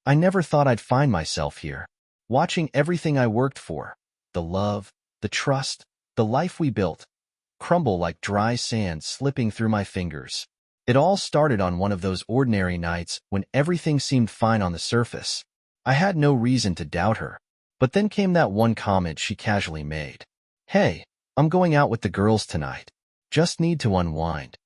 I never thought I'd find myself here, watching everything I worked for, the love, the trust, the life we built, crumble like dry sand slipping through my fingers. It all started on one of those ordinary nights when everything seemed fine on the surface. I had no reason to doubt her. But then came that one comment she casually made. "Hey, I'm going out with the girls tonight. Just need to unwind."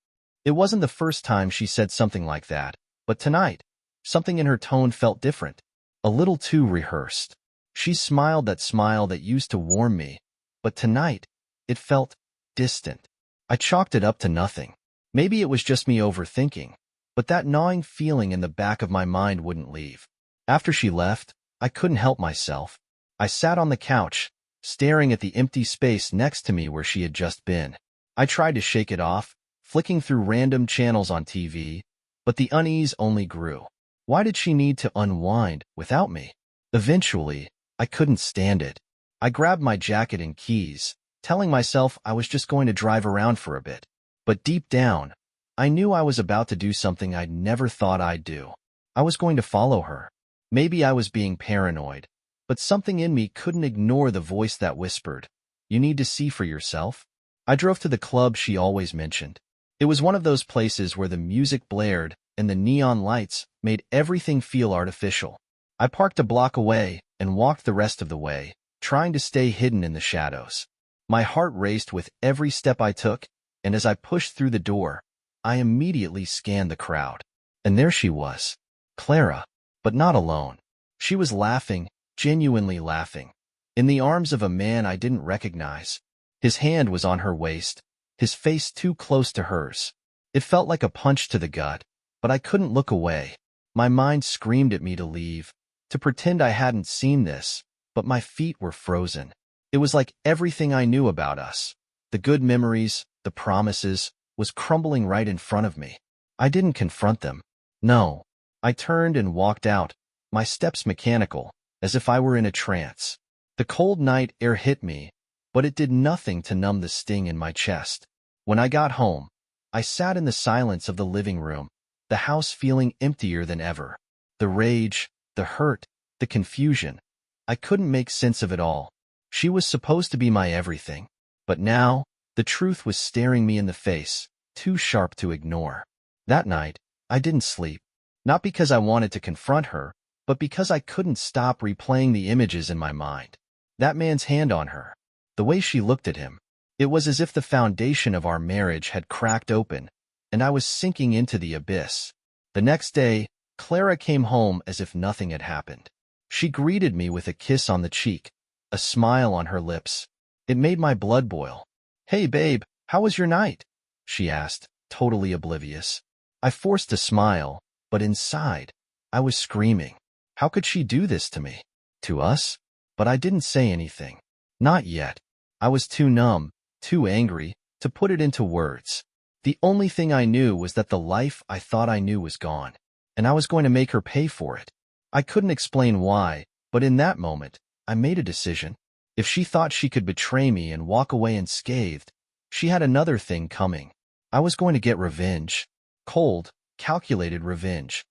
It wasn't the first time she said something like that, but tonight, something in her tone felt different, a little too rehearsed. She smiled that smile that used to warm me, but tonight, it felt distant. I chalked it up to nothing. Maybe it was just me overthinking, but that gnawing feeling in the back of my mind wouldn't leave. After she left, I couldn't help myself. I sat on the couch, staring at the empty space next to me where she had just been. I tried to shake it off, flicking through random channels on TV, but the unease only grew. Why did she need to unwind without me? Eventually, I couldn't stand it. I grabbed my jacket and keys, telling myself I was just going to drive around for a bit. But deep down, I knew I was about to do something I'd never thought I'd do. I was going to follow her. Maybe I was being paranoid, but something in me couldn't ignore the voice that whispered, "You need to see for yourself." I drove to the club she always mentioned. It was one of those places where the music blared and the neon lights made everything feel artificial. I parked a block away and walked the rest of the way, trying to stay hidden in the shadows. My heart raced with every step I took, and as I pushed through the door, I immediately scanned the crowd. And there she was, Clara, but not alone. She was laughing, genuinely laughing, in the arms of a man I didn't recognize. His hand was on her waist, his face too close to hers. It felt like a punch to the gut, but I couldn't look away. My mind screamed at me to leave, to pretend I hadn't seen this, but my feet were frozen. It was like everything I knew about us, the good memories, the promises, was crumbling right in front of me. I didn't confront them. No. I turned and walked out, my steps mechanical, as if I were in a trance. The cold night air hit me, but it did nothing to numb the sting in my chest. When I got home, I sat in the silence of the living room, the house feeling emptier than ever. The rage, the hurt, the confusion. I couldn't make sense of it all. She was supposed to be my everything. But now, the truth was staring me in the face, too sharp to ignore. That night, I didn't sleep. Not because I wanted to confront her, but because I couldn't stop replaying the images in my mind. That man's hand on her. The way she looked at him. It was as if the foundation of our marriage had cracked open, and I was sinking into the abyss. The next day, Clara came home as if nothing had happened. She greeted me with a kiss on the cheek, a smile on her lips. It made my blood boil. "Hey, babe, how was your night?" she asked, totally oblivious. I forced a smile, but inside, I was screaming. How could she do this to me? To us? But I didn't say anything. Not yet. I was too numb, too angry, to put it into words. The only thing I knew was that the life I thought I knew was gone, and I was going to make her pay for it. I couldn't explain why, but in that moment, I made a decision. If she thought she could betray me and walk away unscathed, she had another thing coming. I was going to get revenge. Cold, calculated revenge.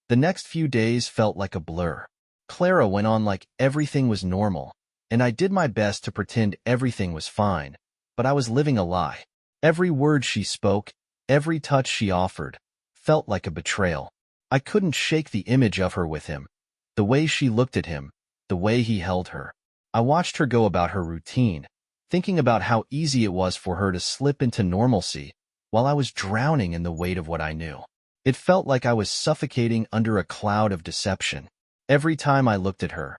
The next few days felt like a blur. Clara went on like everything was normal, and I did my best to pretend everything was fine, but I was living a lie. Every word she spoke, every touch she offered, felt like a betrayal. I couldn't shake the image of her with him, the way she looked at him, the way he held her. I watched her go about her routine, thinking about how easy it was for her to slip into normalcy, while I was drowning in the weight of what I knew. It felt like I was suffocating under a cloud of deception. Every time I looked at her,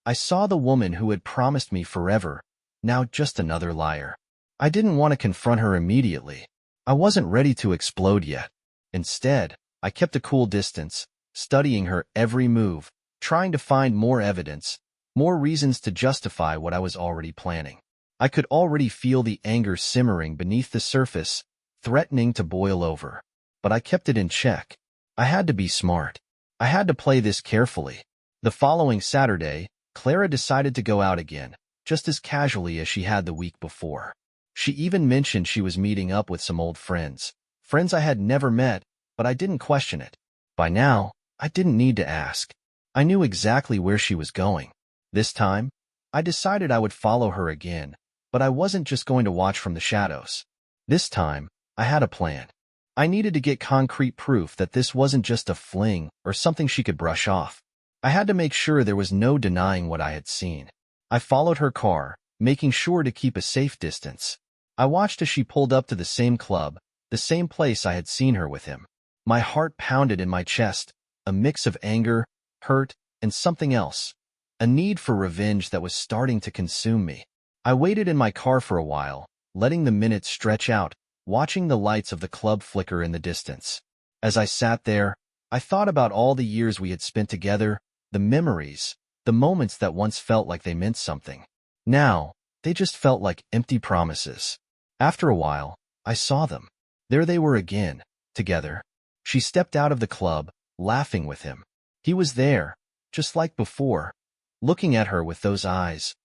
I saw the woman who had promised me forever, now just another liar. I didn't want to confront her immediately. I wasn't ready to explode yet. Instead, I kept a cool distance, studying her every move, trying to find more evidence, more reasons to justify what I was already planning. I could already feel the anger simmering beneath the surface, threatening to boil over. But I kept it in check. I had to be smart. I had to play this carefully. The following Saturday, Clara decided to go out again, just as casually as she had the week before. She even mentioned she was meeting up with some old friends, friends I had never met, but I didn't question it. By now, I didn't need to ask. I knew exactly where she was going. This time, I decided I would follow her again, but I wasn't just going to watch from the shadows. This time, I had a plan. I needed to get concrete proof that this wasn't just a fling or something she could brush off. I had to make sure there was no denying what I had seen. I followed her car, making sure to keep a safe distance. I watched as she pulled up to the same club, the same place I had seen her with him. My heart pounded in my chest, a mix of anger, hurt, and something else, a need for revenge that was starting to consume me. I waited in my car for a while, letting the minutes stretch out, watching the lights of the club flicker in the distance. As I sat there, I thought about all the years we had spent together, the memories, the moments that once felt like they meant something. Now, they just felt like empty promises. After a while, I saw them. There they were again, together. She stepped out of the club, laughing with him. He was there, just like before, looking at her with those eyes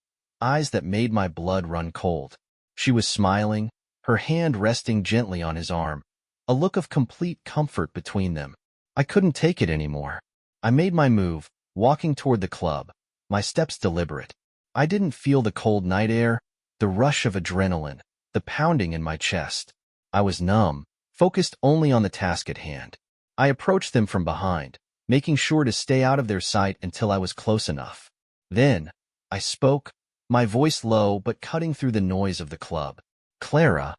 that made my blood run cold. She was smiling, her hand resting gently on his arm, a look of complete comfort between them. I couldn't take it anymore. I made my move, walking toward the club, my steps deliberate. I didn't feel the cold night air, the rush of adrenaline, the pounding in my chest. I was numb, focused only on the task at hand. I approached them from behind, making sure to stay out of their sight until I was close enough. Then, I spoke, my voice low but cutting through the noise of the club. "Clara."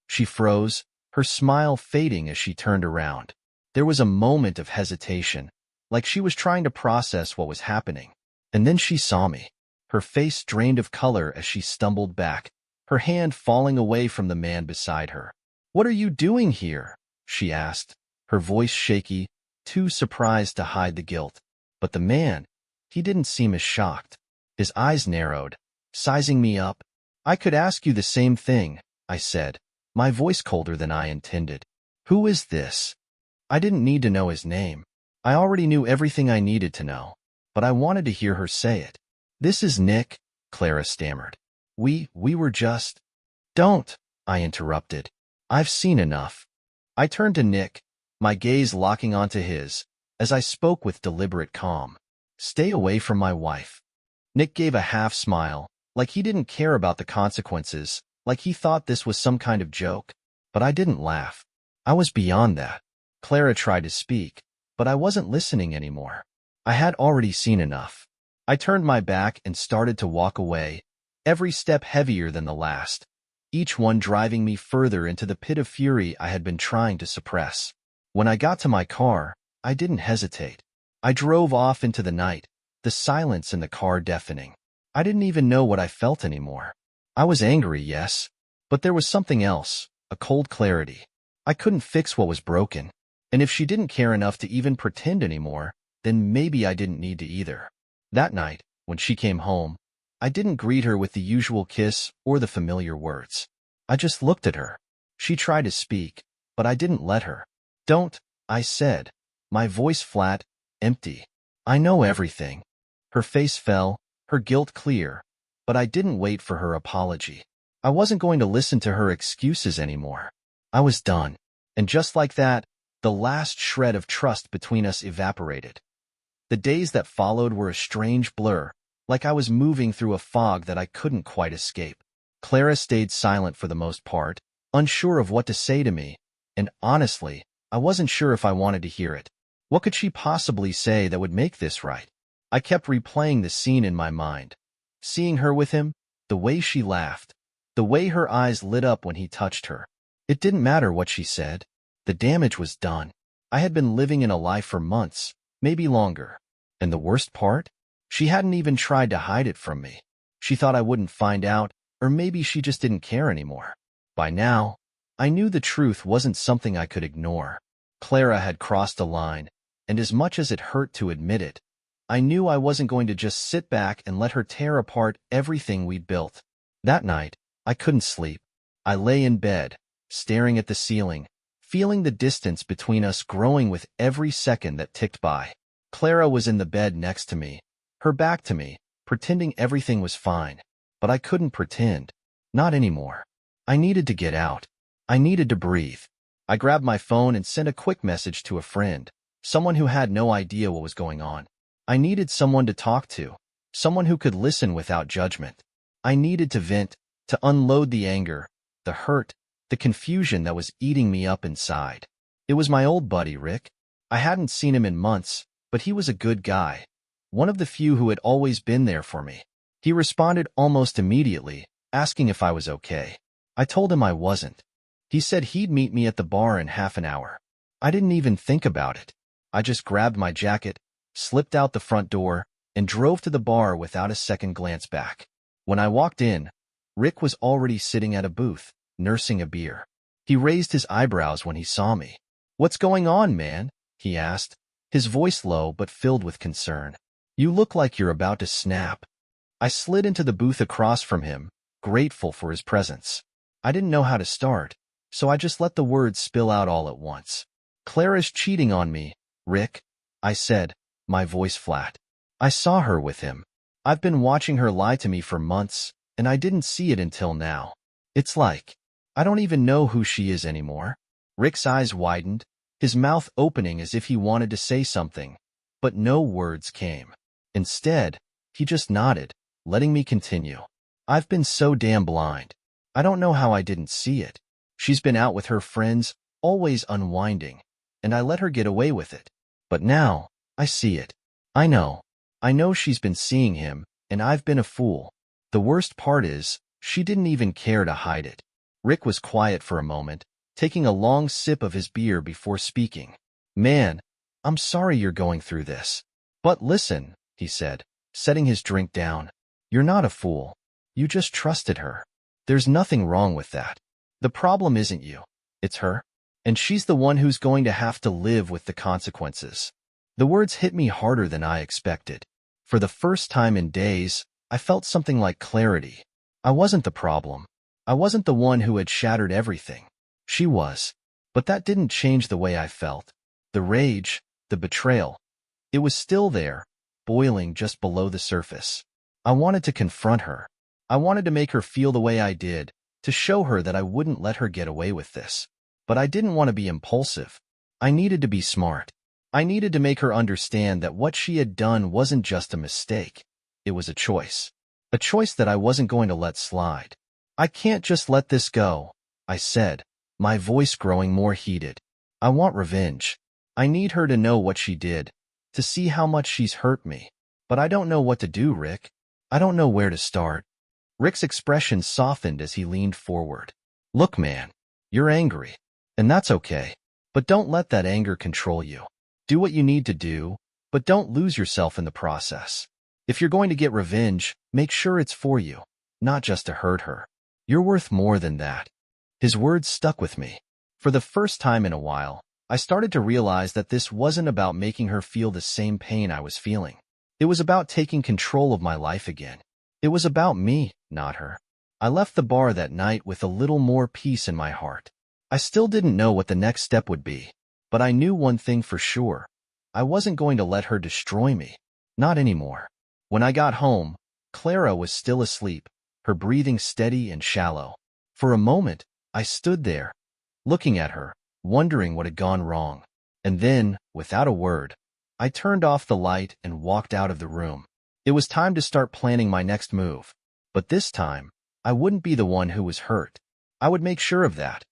She froze, her smile fading as she turned around. There was a moment of hesitation, like she was trying to process what was happening. And then she saw me. Her face drained of color as she stumbled back, her hand falling away from the man beside her. "What are you doing here?" she asked, her voice shaky, too surprised to hide the guilt. But the man, he didn't seem as shocked. His eyes narrowed, sizing me up. "I could ask you the same thing," I said, my voice colder than I intended. "Who is this?" I didn't need to know his name. I already knew everything I needed to know, but I wanted to hear her say it. "This is Nick," Clara stammered. We were just—" "Don't," I interrupted. "I've seen enough." I turned to Nick, my gaze locking onto his, as I spoke with deliberate calm. "Stay away from my wife." Nick gave a half-smile, like he didn't care about the consequences, like he thought this was some kind of joke. But I didn't laugh. I was beyond that. Clara tried to speak, but I wasn't listening anymore. I had already seen enough. I turned my back and started to walk away, every step heavier than the last, each one driving me further into the pit of fury I had been trying to suppress. When I got to my car, I didn't hesitate. I drove off into the night, the silence in the car deafening. I didn't even know what I felt anymore. I was angry, yes, but there was something else, a cold clarity. I couldn't fix what was broken, and if she didn't care enough to even pretend anymore, then maybe I didn't need to either. That night, when she came home, I didn't greet her with the usual kiss or the familiar words. I just looked at her. She tried to speak, but I didn't let her. "Don't," I said, my voice flat, empty. "I know everything." Her face fell, her guilt clear, but I didn't wait for her apology. I wasn't going to listen to her excuses anymore. I was done. And just like that, the last shred of trust between us evaporated. The days that followed were a strange blur, like I was moving through a fog that I couldn't quite escape. Clara stayed silent for the most part, unsure of what to say to me, and honestly, I wasn't sure if I wanted to hear it. What could she possibly say that would make this right? I kept replaying the scene in my mind, seeing her with him, the way she laughed, the way her eyes lit up when he touched her. It didn't matter what she said. The damage was done. I had been living in a lie for months, maybe longer. And the worst part? She hadn't even tried to hide it from me. She thought I wouldn't find out, or maybe she just didn't care anymore. By now, I knew the truth wasn't something I could ignore. Clara had crossed a line, and as much as it hurt to admit it, I knew I wasn't going to just sit back and let her tear apart everything we'd built. That night, I couldn't sleep. I lay in bed, staring at the ceiling, feeling the distance between us growing with every second that ticked by. Clara was in the bed next to me, her back to me, pretending everything was fine. But I couldn't pretend. Not anymore. I needed to get out. I needed to breathe. I grabbed my phone and sent a quick message to a friend, someone who had no idea what was going on. I needed someone to talk to, someone who could listen without judgment. I needed to vent, to unload the anger, the hurt, the confusion that was eating me up inside. It was my old buddy, Rick. I hadn't seen him in months, but he was a good guy, one of the few who had always been there for me. He responded almost immediately, asking if I was okay. I told him I wasn't. He said he'd meet me at the bar in half an hour. I didn't even think about it. I just grabbed my jacket, slipped out the front door, and drove to the bar without a second glance back. When I walked in, Rick was already sitting at a booth, nursing a beer. He raised his eyebrows when he saw me. "What's going on, man?" he asked, his voice low but filled with concern. "You look like you're about to snap." I slid into the booth across from him, grateful for his presence. I didn't know how to start, so I just let the words spill out all at once. "Clara's cheating on me, Rick," I said, my voice flat. "I saw her with him. I've been watching her lie to me for months, and I didn't see it until now. It's like, I don't even know who she is anymore." Rick's eyes widened, his mouth opening as if he wanted to say something, but no words came. Instead, he just nodded, letting me continue. "I've been so damn blind. I don't know how I didn't see it. She's been out with her friends, always unwinding, and I let her get away with it. But now, I see it. I know she's been seeing him, and I've been a fool. The worst part is, she didn't even care to hide it." Rick was quiet for a moment, taking a long sip of his beer before speaking. "Man, I'm sorry you're going through this. But listen," he said, setting his drink down. "You're not a fool. You just trusted her. There's nothing wrong with that. The problem isn't you. It's her. And she's the one who's going to have to live with the consequences." The words hit me harder than I expected. For the first time in days, I felt something like clarity. I wasn't the problem. I wasn't the one who had shattered everything. She was. But that didn't change the way I felt. The rage, the betrayal. It was still there, boiling just below the surface. I wanted to confront her. I wanted to make her feel the way I did, to show her that I wouldn't let her get away with this. But I didn't want to be impulsive. I needed to be smart. I needed to make her understand that what she had done wasn't just a mistake. It was a choice. A choice that I wasn't going to let slide. "I can't just let this go," I said, my voice growing more heated. "I want revenge. I need her to know what she did, to see how much she's hurt me. But I don't know what to do, Rick. I don't know where to start." Rick's expression softened as he leaned forward. "Look, man, you're angry, and that's okay. But don't let that anger control you. Do what you need to do, but don't lose yourself in the process. If you're going to get revenge, make sure it's for you, not just to hurt her. You're worth more than that." His words stuck with me. For the first time in a while, I started to realize that this wasn't about making her feel the same pain I was feeling. It was about taking control of my life again. It was about me, not her. I left the bar that night with a little more peace in my heart. I still didn't know what the next step would be, but I knew one thing for sure. I wasn't going to let her destroy me. Not anymore. When I got home, Clara was still asleep, her breathing steady and shallow. For a moment, I stood there, looking at her, wondering what had gone wrong. And then, without a word, I turned off the light and walked out of the room. It was time to start planning my next move. But this time, I wouldn't be the one who was hurt. I would make sure of that.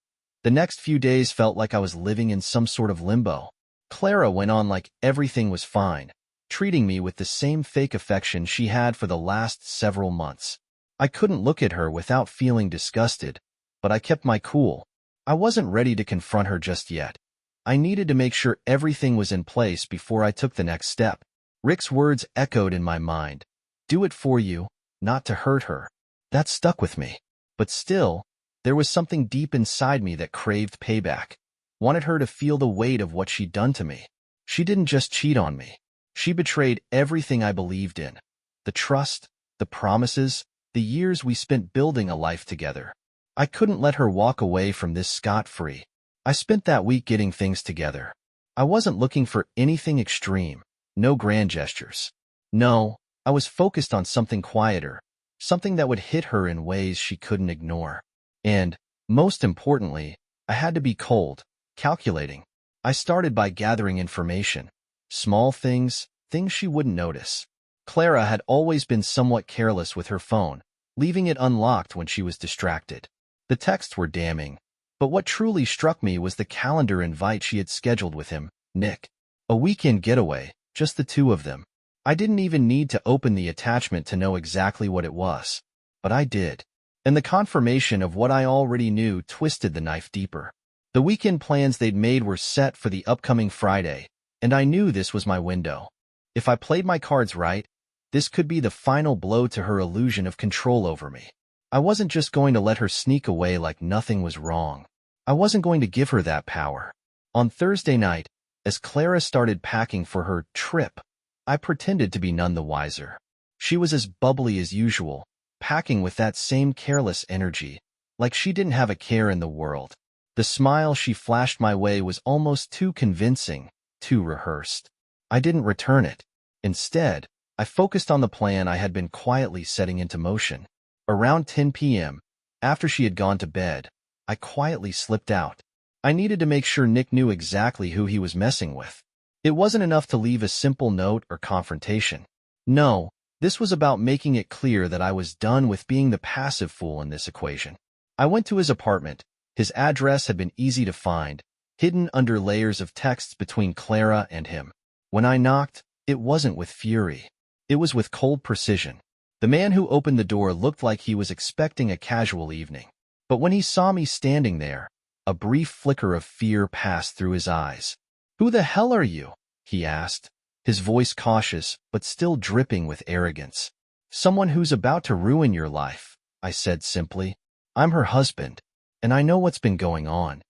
The next few days felt like I was living in some sort of limbo. Clara went on like everything was fine, treating me with the same fake affection she had for the last several months. I couldn't look at her without feeling disgusted, but I kept my cool. I wasn't ready to confront her just yet. I needed to make sure everything was in place before I took the next step. Rick's words echoed in my mind. Do it for you, not to hurt her. That stuck with me. But still, there was something deep inside me that craved payback. Wanted her to feel the weight of what she'd done to me. She didn't just cheat on me. She betrayed everything I believed in. The trust, the promises, the years we spent building a life together. I couldn't let her walk away from this scot-free. I spent that week getting things together. I wasn't looking for anything extreme, no grand gestures. No, I was focused on something quieter, something that would hit her in ways she couldn't ignore. And, most importantly, I had to be cold, calculating. I started by gathering information. Small things, things she wouldn't notice. Clara had always been somewhat careless with her phone, leaving it unlocked when she was distracted. The texts were damning, but what truly struck me was the calendar invite she had scheduled with him, Nick. A weekend getaway, just the two of them. I didn't even need to open the attachment to know exactly what it was. But I did. And the confirmation of what I already knew twisted the knife deeper. The weekend plans they'd made were set for the upcoming Friday, and I knew this was my window. If I played my cards right, this could be the final blow to her illusion of control over me. I wasn't just going to let her sneak away like nothing was wrong. I wasn't going to give her that power. On Thursday night, as Clara started packing for her trip, I pretended to be none the wiser. She was as bubbly as usual, packing with that same careless energy, like she didn't have a care in the world. The smile she flashed my way was almost too convincing, too rehearsed. I didn't return it. Instead, I focused on the plan I had been quietly setting into motion. Around 10 p.m., after she had gone to bed, I quietly slipped out. I needed to make sure Nick knew exactly who he was messing with. It wasn't enough to leave a simple note or confrontation. No, this was about making it clear that I was done with being the passive fool in this equation. I went to his apartment. His address had been easy to find, hidden under layers of texts between Clara and him. When I knocked, it wasn't with fury. It was with cold precision. The man who opened the door looked like he was expecting a casual evening. But when he saw me standing there, a brief flicker of fear passed through his eyes. "Who the hell are you?" he asked, his voice cautious but still dripping with arrogance. "Someone who's about to ruin your life," I said simply. "I'm her husband, and I know what's been going on."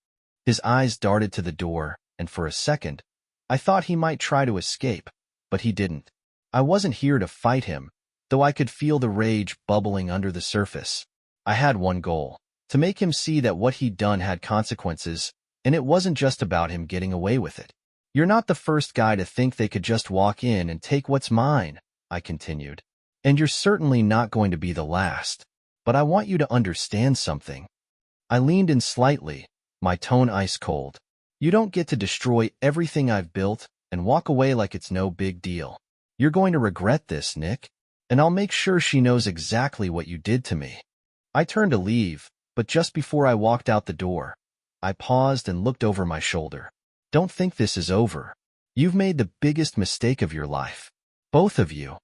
His eyes darted to the door, and for a second, I thought he might try to escape, but he didn't. I wasn't here to fight him, though I could feel the rage bubbling under the surface. I had one goal, to make him see that what he'd done had consequences, and it wasn't just about him getting away with it. "You're not the first guy to think they could just walk in and take what's mine," I continued. "And you're certainly not going to be the last. But I want you to understand something." I leaned in slightly, my tone ice cold. "You don't get to destroy everything I've built and walk away like it's no big deal. You're going to regret this, Nick. And I'll make sure she knows exactly what you did to me." I turned to leave, but just before I walked out the door, I paused and looked over my shoulder. "Don't think this is over. You've made the biggest mistake of your life. Both of you."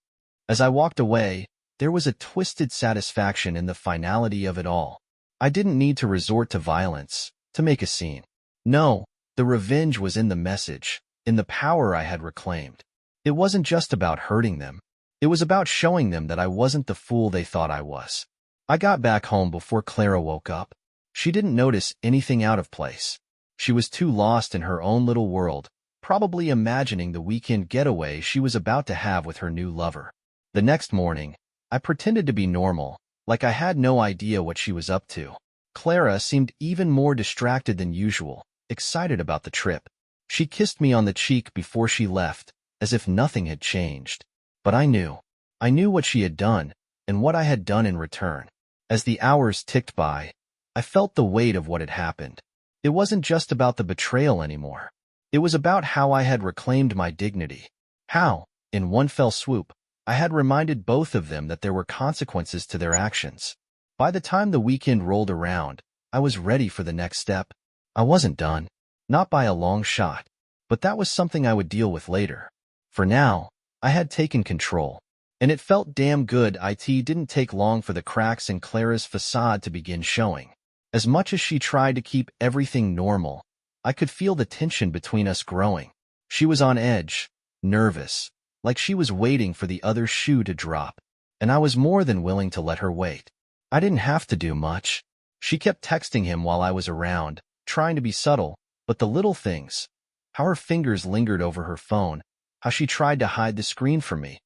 As I walked away, there was a twisted satisfaction in the finality of it all. I didn't need to resort to violence, to make a scene. No, the revenge was in the message, in the power I had reclaimed. It wasn't just about hurting them. It was about showing them that I wasn't the fool they thought I was. I got back home before Clara woke up. She didn't notice anything out of place. She was too lost in her own little world, probably imagining the weekend getaway she was about to have with her new lover. The next morning, I pretended to be normal, like I had no idea what she was up to. Clara seemed even more distracted than usual, excited about the trip. She kissed me on the cheek before she left, as if nothing had changed. But I knew what she had done, and what I had done in return. As the hours ticked by, I felt the weight of what had happened. It wasn't just about the betrayal anymore. It was about how I had reclaimed my dignity. How, in one fell swoop, I had reminded both of them that there were consequences to their actions. By the time the weekend rolled around, I was ready for the next step. I wasn't done. Not by a long shot. But that was something I would deal with later. For now, I had taken control, and it felt damn good. It didn't take long for the cracks in Clara's facade to begin showing. As much as she tried to keep everything normal, I could feel the tension between us growing. She was on edge, nervous, like she was waiting for the other shoe to drop, and I was more than willing to let her wait. I didn't have to do much. She kept texting him while I was around, trying to be subtle, but the little things, how her fingers lingered over her phone, how she tried to hide the screen from me,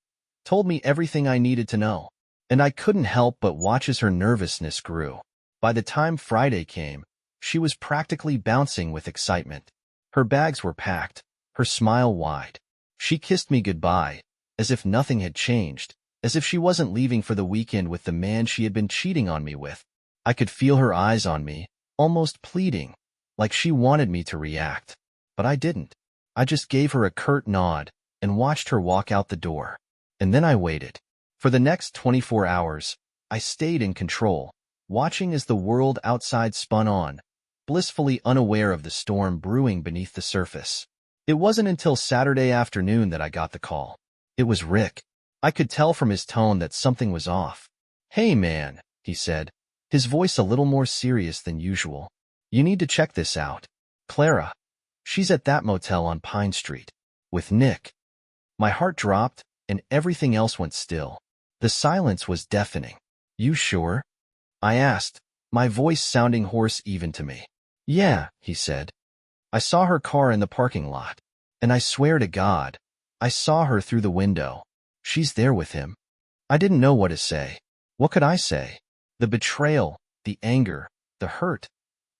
told me everything I needed to know. And I couldn't help but watch as her nervousness grew. By the time Friday came, she was practically bouncing with excitement. Her bags were packed, her smile wide. She kissed me goodbye, as if nothing had changed, as if she wasn't leaving for the weekend with the man she had been cheating on me with. I could feel her eyes on me, almost pleading, like she wanted me to react. But I didn't. I just gave her a curt nod, and watched her walk out the door. And then I waited. For the next 24 hours, I stayed in control, watching as the world outside spun on, blissfully unaware of the storm brewing beneath the surface. It wasn't until Saturday afternoon that I got the call. It was Rick. I could tell from his tone that something was off. "Hey man," he said, his voice a little more serious than usual. "You need to check this out. Clara. She's at that motel on Pine Street. With Nick." My heart dropped, and everything else went still. The silence was deafening. "You sure?" I asked, my voice sounding hoarse even to me. "Yeah," he said. "I saw her car in the parking lot. And I swear to God, I saw her through the window. She's there with him." I didn't know what to say. What could I say? The betrayal, the anger, the hurt.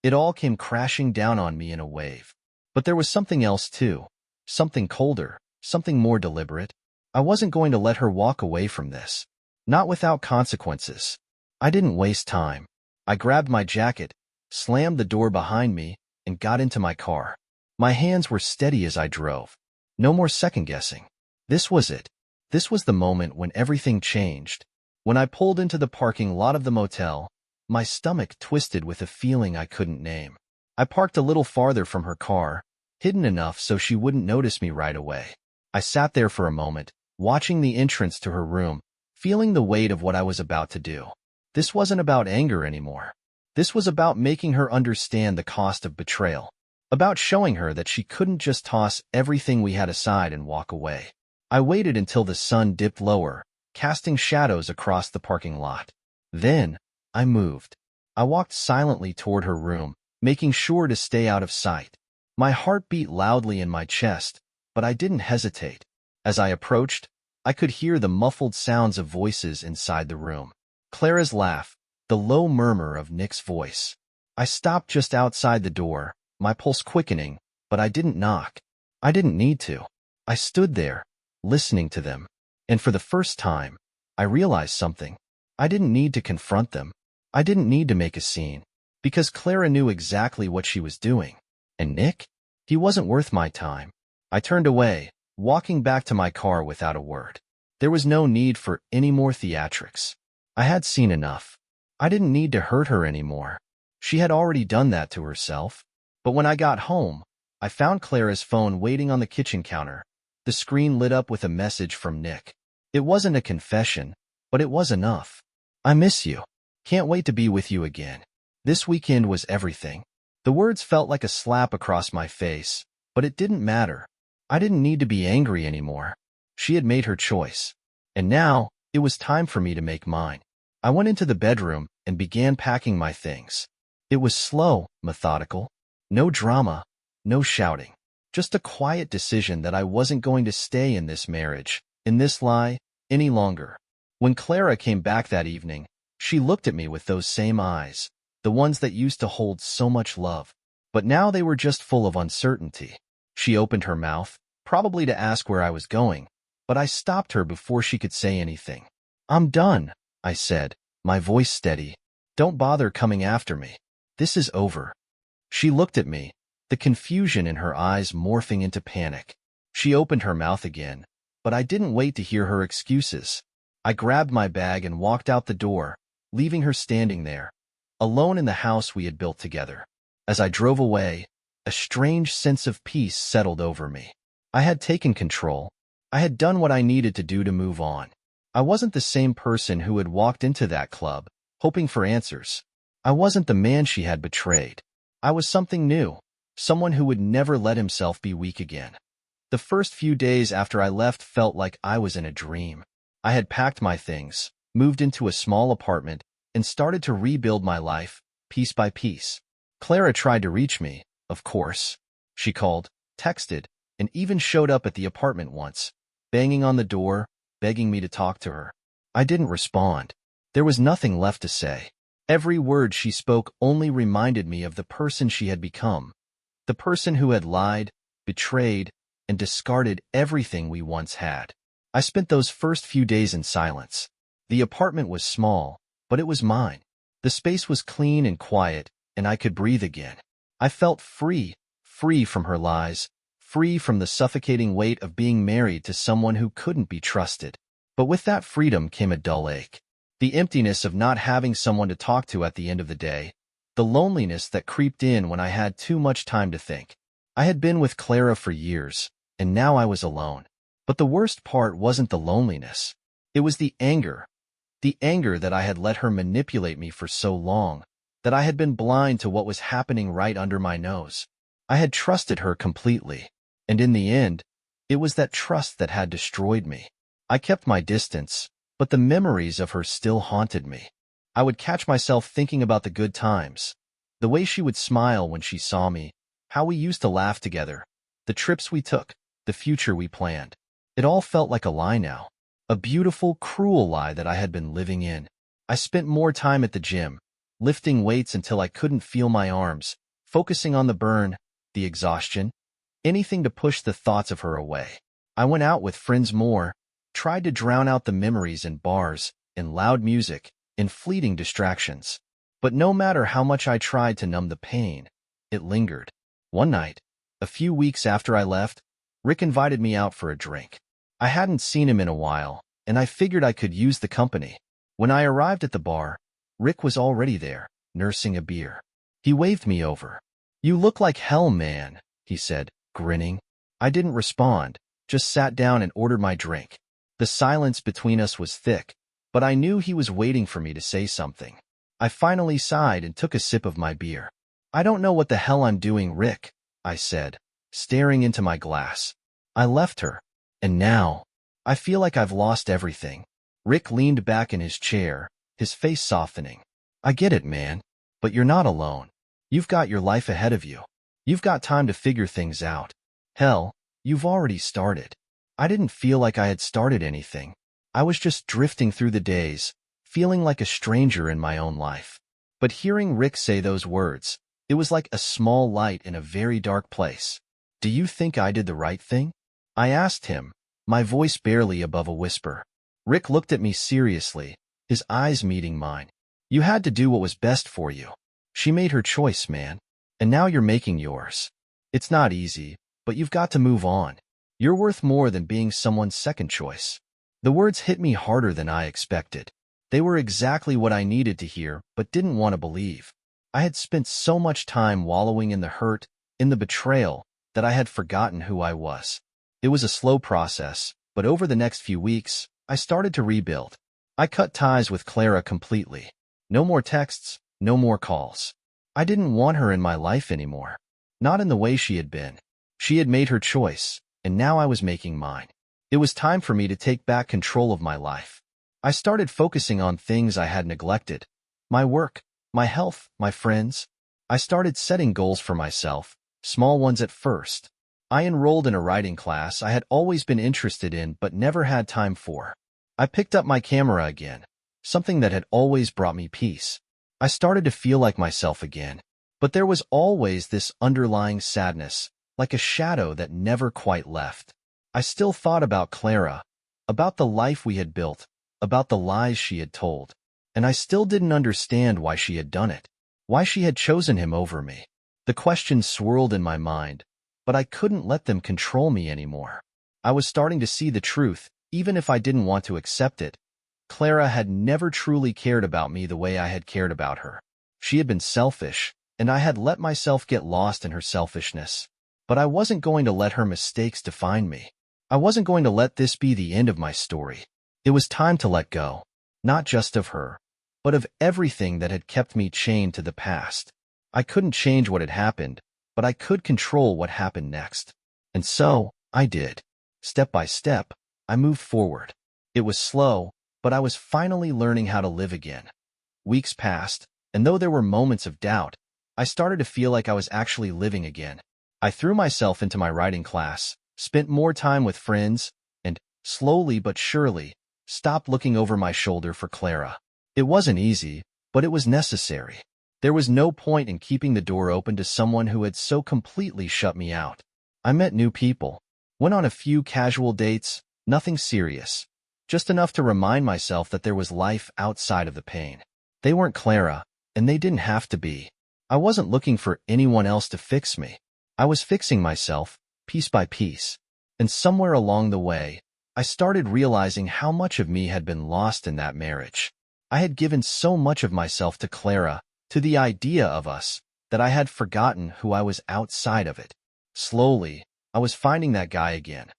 It all came crashing down on me in a wave. But there was something else too. Something colder, something more deliberate. I wasn't going to let her walk away from this. Not without consequences. I didn't waste time. I grabbed my jacket, slammed the door behind me, and got into my car. My hands were steady as I drove. No more second-guessing. This was it. This was the moment when everything changed. When I pulled into the parking lot of the motel, my stomach twisted with a feeling I couldn't name. I parked a little farther from her car, hidden enough so she wouldn't notice me right away. I sat there for a moment, watching the entrance to her room, feeling the weight of what I was about to do. This wasn't about anger anymore. This was about making her understand the cost of betrayal. About showing her that she couldn't just toss everything we had aside and walk away. I waited until the sun dipped lower, casting shadows across the parking lot. Then, I moved. I walked silently toward her room, making sure to stay out of sight. My heart beat loudly in my chest, but I didn't hesitate. As I approached, I could hear the muffled sounds of voices inside the room. Clara's laugh, the low murmur of Nick's voice. I stopped just outside the door, my pulse quickening, but I didn't knock. I didn't need to. I stood there, listening to them. And for the first time, I realized something. I didn't need to confront them. I didn't need to make a scene. Because Clara knew exactly what she was doing. And Nick? He wasn't worth my time. I turned away, walking back to my car without a word. There was no need for any more theatrics. I had seen enough. I didn't need to hurt her anymore. She had already done that to herself. But when I got home, I found Clara's phone waiting on the kitchen counter. The screen lit up with a message from Nick. It wasn't a confession, but it was enough. "I miss you. Can't wait to be with you again. This weekend was everything." The words felt like a slap across my face, but it didn't matter. I didn't need to be angry anymore. She had made her choice. And now, it was time for me to make mine. I went into the bedroom and began packing my things. It was slow, methodical. No drama, no shouting. Just a quiet decision that I wasn't going to stay in this marriage, in this lie, any longer. When Clara came back that evening, she looked at me with those same eyes, the ones that used to hold so much love. But now they were just full of uncertainty. She opened her mouth, probably to ask where I was going, but I stopped her before she could say anything. "I'm done," I said, my voice steady. "Don't bother coming after me. This is over." She looked at me, the confusion in her eyes morphing into panic. She opened her mouth again, but I didn't wait to hear her excuses. I grabbed my bag and walked out the door, leaving her standing there, alone in the house we had built together. As I drove away, a strange sense of peace settled over me. I had taken control. I had done what I needed to do to move on. I wasn't the same person who had walked into that club, hoping for answers. I wasn't the man she had betrayed. I was something new, someone who would never let himself be weak again. The first few days after I left felt like I was in a dream. I had packed my things, moved into a small apartment, and started to rebuild my life, piece by piece. Clara tried to reach me, of course. She called, texted, and even showed up at the apartment once, banging on the door, begging me to talk to her. I didn't respond. There was nothing left to say. Every word she spoke only reminded me of the person she had become, the person who had lied, betrayed, and discarded everything we once had. I spent those first few days in silence. The apartment was small, but it was mine. The space was clean and quiet, and I could breathe again. I felt free from her lies, free from the suffocating weight of being married to someone who couldn't be trusted. But with that freedom came a dull ache. The emptiness of not having someone to talk to at the end of the day, the loneliness that creeped in when I had too much time to think. I had been with Clara for years, and now I was alone. But the worst part wasn't the loneliness. It was the anger that I had let her manipulate me for so long, that I had been blind to what was happening right under my nose. I had trusted her completely, and in the end, it was that trust that had destroyed me. I kept my distance, but the memories of her still haunted me. I would catch myself thinking about the good times, the way she would smile when she saw me, how we used to laugh together, the trips we took, the future we planned. It all felt like a lie now, a beautiful, cruel lie that I had been living in. I spent more time at the gym, lifting weights until I couldn't feel my arms, focusing on the burn, the exhaustion, anything to push the thoughts of her away. I went out with friends more, tried to drown out the memories in bars, in loud music, in fleeting distractions. But no matter how much I tried to numb the pain, it lingered. One night, a few weeks after I left, Rick invited me out for a drink. I hadn't seen him in a while, and I figured I could use the company. When I arrived at the bar, Rick was already there, nursing a beer. He waved me over. "You look like hell, man," he said, grinning. I didn't respond, just sat down and ordered my drink. The silence between us was thick, but I knew he was waiting for me to say something. I finally sighed and took a sip of my beer. "I don't know what the hell I'm doing, Rick," I said, staring into my glass. "I left her, and now, I feel like I've lost everything." Rick leaned back in his chair, his face softening. "I get it, man, but you're not alone. You've got your life ahead of you. You've got time to figure things out. Hell, you've already started." I didn't feel like I had started anything. I was just drifting through the days, feeling like a stranger in my own life. But hearing Rick say those words, it was like a small light in a very dark place. "Do you think I did the right thing?" I asked him, my voice barely above a whisper. Rick looked at me seriously, his eyes meeting mine. "You had to do what was best for you. She made her choice, man. And now you're making yours. It's not easy, but you've got to move on. You're worth more than being someone's second choice." The words hit me harder than I expected. They were exactly what I needed to hear, but didn't want to believe. I had spent so much time wallowing in the hurt, in the betrayal, that I had forgotten who I was. It was a slow process, but over the next few weeks, I started to rebuild. I cut ties with Clara completely. No more texts, no more calls. I didn't want her in my life anymore. Not in the way she had been. She had made her choice, and now I was making mine. It was time for me to take back control of my life. I started focusing on things I had neglected. My work, my health, my friends. I started setting goals for myself, small ones at first. I enrolled in a writing class I had always been interested in but never had time for. I picked up my camera again, something that had always brought me peace. I started to feel like myself again. But there was always this underlying sadness, like a shadow that never quite left. I still thought about Clara, about the life we had built, about the lies she had told, and I still didn't understand why she had done it, why she had chosen him over me. The questions swirled in my mind, but I couldn't let them control me anymore. I was starting to see the truth, even if I didn't want to accept it. Clara had never truly cared about me the way I had cared about her. She had been selfish, and I had let myself get lost in her selfishness. But I wasn't going to let her mistakes define me. I wasn't going to let this be the end of my story. It was time to let go, not just of her, but of everything that had kept me chained to the past. I couldn't change what had happened, but I could control what happened next. And so, I did. Step by step, I moved forward. It was slow, but I was finally learning how to live again. Weeks passed, and though there were moments of doubt, I started to feel like I was actually living again. I threw myself into my writing class, spent more time with friends, and, slowly but surely, stopped looking over my shoulder for Clara. It wasn't easy, but it was necessary. There was no point in keeping the door open to someone who had so completely shut me out. I met new people, went on a few casual dates, nothing serious, just enough to remind myself that there was life outside of the pain. They weren't Clara, and they didn't have to be. I wasn't looking for anyone else to fix me. I was fixing myself, piece by piece. And somewhere along the way, I started realizing how much of me had been lost in that marriage. I had given so much of myself to Clara, to the idea of us, that I had forgotten who I was outside of it. Slowly, I was finding that guy again.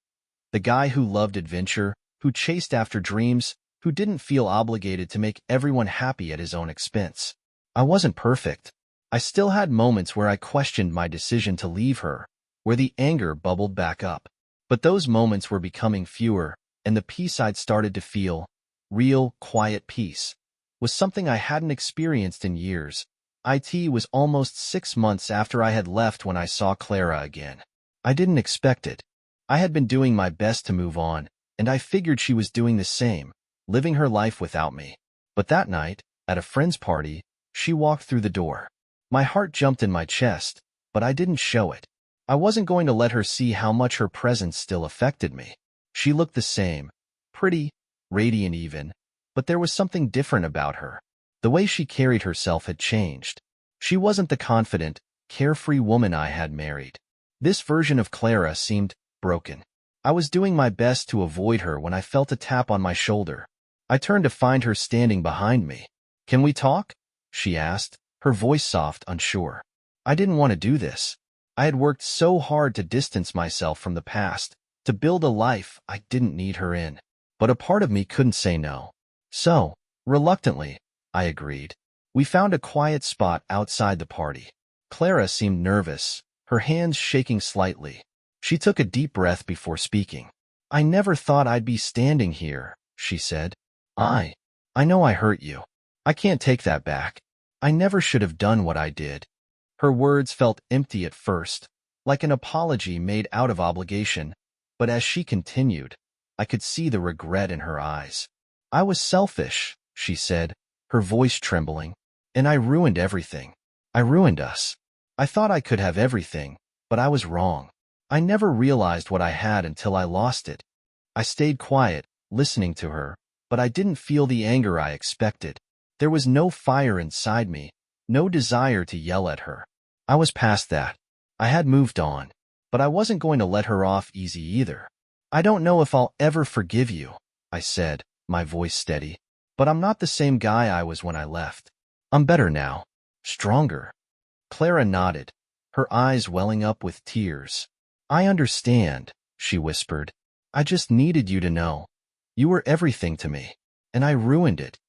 The guy who loved adventure, who chased after dreams, who didn't feel obligated to make everyone happy at his own expense. I wasn't perfect. I still had moments where I questioned my decision to leave her, where the anger bubbled back up. But those moments were becoming fewer, and the peace I'd started to feel, real, quiet peace, was something I hadn't experienced in years. It was almost 6 months after I had left when I saw Clara again. I didn't expect it. I had been doing my best to move on, and I figured she was doing the same, living her life without me. But that night, at a friend's party, she walked through the door. My heart jumped in my chest, but I didn't show it. I wasn't going to let her see how much her presence still affected me. She looked the same, pretty, radiant even, but there was something different about her. The way she carried herself had changed. She wasn't the confident, carefree woman I had married. This version of Clara seemed broken. I was doing my best to avoid her when I felt a tap on my shoulder. I turned to find her standing behind me. "Can we talk?" she asked, her voice soft, unsure. I didn't want to do this. I had worked so hard to distance myself from the past, to build a life I didn't need her in. But a part of me couldn't say no. So, reluctantly, I agreed. We found a quiet spot outside the party. Clara seemed nervous, her hands shaking slightly. She took a deep breath before speaking. "I never thought I'd be standing here," she said. I know I hurt you. I can't take that back. I never should have done what I did." Her words felt empty at first, like an apology made out of obligation, but as she continued, I could see the regret in her eyes. "I was selfish," she said, her voice trembling, "and I ruined everything. I ruined us. I thought I could have everything, but I was wrong. I never realized what I had until I lost it." I stayed quiet, listening to her, but I didn't feel the anger I expected. There was no fire inside me, no desire to yell at her. I was past that. I had moved on, but I wasn't going to let her off easy either. "I don't know if I'll ever forgive you," I said, my voice steady, "but I'm not the same guy I was when I left. I'm better now, stronger." Clara nodded, her eyes welling up with tears. "I understand," she whispered. "I just needed you to know. You were everything to me, and I ruined it."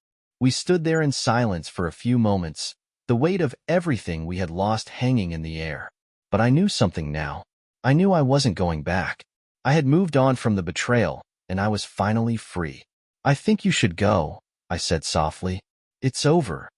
We stood there in silence for a few moments, the weight of everything we had lost hanging in the air. But I knew something now. I knew I wasn't going back. I had moved on from the betrayal, and I was finally free. "I think you should go," I said softly. "It's over."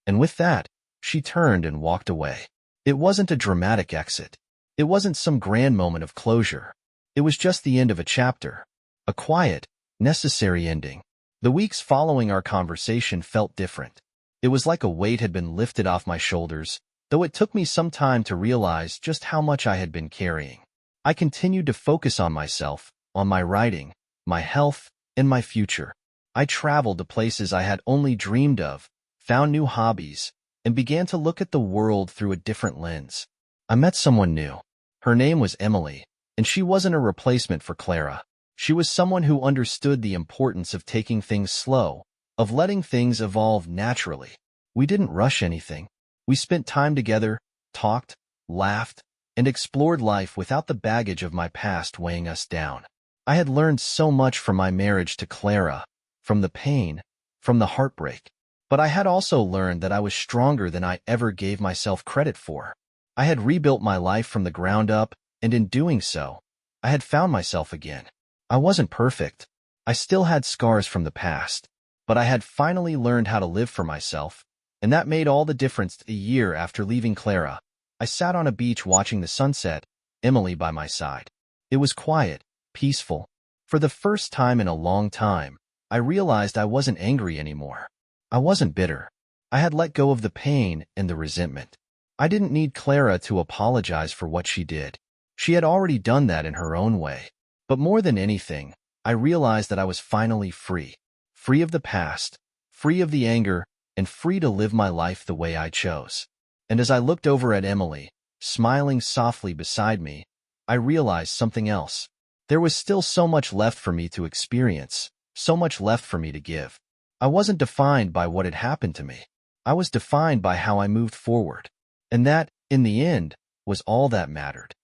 And with that, she turned and walked away. It wasn't a dramatic exit. It wasn't some grand moment of closure. It was just the end of a chapter. A quiet, necessary ending. The weeks following our conversation felt different. It was like a weight had been lifted off my shoulders, though it took me some time to realize just how much I had been carrying. I continued to focus on myself, on my writing, my health, and my future. I traveled to places I had only dreamed of, found new hobbies, and began to look at the world through a different lens. I met someone new. Her name was Emily, and she wasn't a replacement for Clara. She was someone who understood the importance of taking things slow, of letting things evolve naturally. We didn't rush anything. We spent time together, talked, laughed, and explored life without the baggage of my past weighing us down. I had learned so much from my marriage to Clara, from the pain, from the heartbreak. But I had also learned that I was stronger than I ever gave myself credit for. I had rebuilt my life from the ground up, and in doing so, I had found myself again. I wasn't perfect. I still had scars from the past, but I had finally learned how to live for myself, and that made all the difference. A year after leaving Clara, I sat on a beach watching the sunset, Emily by my side. It was quiet, peaceful. For the first time in a long time, I realized I wasn't angry anymore. I wasn't bitter. I had let go of the pain and the resentment. I didn't need Clara to apologize for what she did. She had already done that in her own way. But more than anything, I realized that I was finally free. Free of the past, free of the anger, and free to live my life the way I chose. And as I looked over at Emily, smiling softly beside me, I realized something else. There was still so much left for me to experience, so much left for me to give. I wasn't defined by what had happened to me. I was defined by how I moved forward. And that, in the end, was all that mattered.